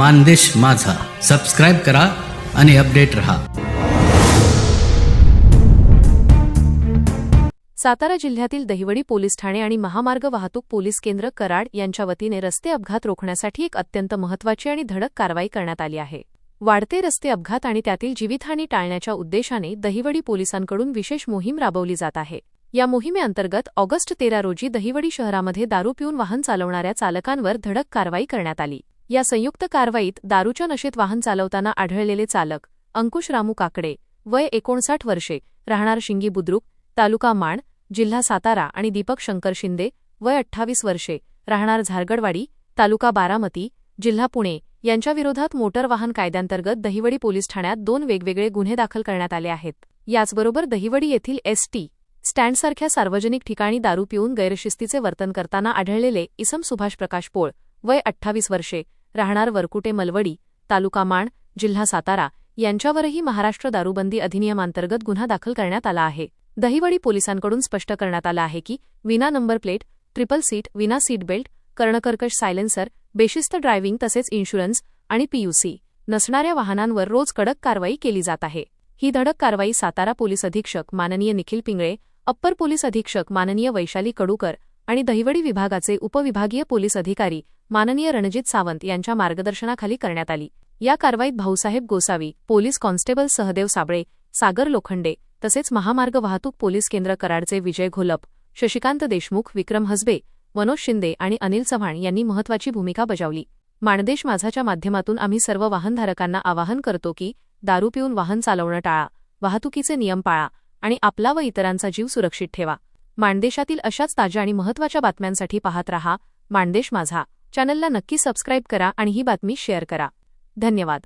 मानदेश माझा सबस्क्राइब करा आणि अपडेट रहा। सातारा जिल्ह्यातील दहिवडी पोलीस ठाणे आणि महामार्ग वाहतूक पोलीस केंद्र कराड यांच्या वतीने रस्ते अपघात रोखण्यासाठी एक अत्यंत महत्त्वाची आणि धडक कारवाई करण्यात आली आहे। वाढते रस्ते अपघात आणि त्यातील जीवितहानी टाळण्याच्या उद्देशाने दहिवडी पोलिसांकडून विशेष मोहीम राबवली जात आहे। या मोहिमेअंतर्गत ऑगस्ट 13 रोजी दहिवडी शहरामध्ये दारू पिऊन वाहन चालवणाऱ्या चालकांवर धडक कारवाई करण्यात आली। या संयुक्त कारवाईत दारूच्या नशेत वाहन चालवताना आढळलेले चालक अंकुश रामू काकडे वय 59 वर्षे राहणार शिंगी बुद्रुक तालुका माण जिल्हा सातारा आणि दीपक शंकर शिंदे वय 28 वर्षे राहणार झारगडवाडी तालुका बारामती जिल्हा पुणे यांच्या विरोधात मोटर वाहन कायद्याअंतर्गत दहिवडी पोलीस ठाण्यात 2 वेगवेगळे गुन्हे दाखल करण्यात आले आहेत। याचबरोबर दहिवडी येथील एसटी स्टँडसारख्या सार्वजनिक ठिकाणी दारू पिऊन गैरशिस्तीचे वर्तन करताना आढळलेले इसम सुभाष प्रकाश पोळ वय 28 वर्षे राहणार वरकुटे मलवडी तालुका माण जिल्हा सातारा यांच्यावरही महाराष्ट्र दारूबंदी अधिनियमांतर्गत गुन्हा दाखल करण्यात आला आहे। दहिवडी पोलिसांकडून स्पष्ट करण्यात आलं आहे की विना नंबर प्लेट, ट्रिपल सीट, विना सीट बेल्ट, कर्णकर्कश सायलेन्सर, बेशिस्त ड्रायव्हिंग तसेच इन्शुरन्स आणि पीयूसी नसणाऱ्या वाहनांवर रोज कडक कारवाई केली जात आहे। ही धडक कारवाई सातारा पोलीस अधीक्षक माननीय निखिल पिंगळे, अप्पर पोलीस अधीक्षक माननीय वैशाली कडूकर आणि दहिवडी विभागाचे उपविभागीय पोलीस अधिकारी माननीय रणजित सावंत यांच्या मार्गदर्शनाखाली करण्यात आली। या कारवाईत भाऊसाहेब गोसावी, पोलीस कॉन्स्टेबल सहदेव साबळे, सागर लोखंडे तसेच महामार्ग वाहतूक पोलीस केंद्र कराडचे विजय घोलप, शशिकांत देशमुख, विक्रम हसबे, मनोज शिंदे आणि अनिल चव्हाण यांनी महत्त्वाची भूमिका बजावली। मानदेश माझाच्या माध्यमातून आम्ही सर्व वाहनधारकांना आवाहन करतो की दारू पिऊन वाहन चालवणं टाळा, वाहतुकीचे नियम पाळा आणि आपला व इतरांचा जीव सुरक्षित ठेवा। मानदेशातील अशाच ताज्या आणि महत्त्वाच्या बातम्यांसाठी पाहत रहा मानदेश माझा चॅनलला नक्की सबस्क्राईब करा आणि ही बातमी शेअर करा। धन्यवाद।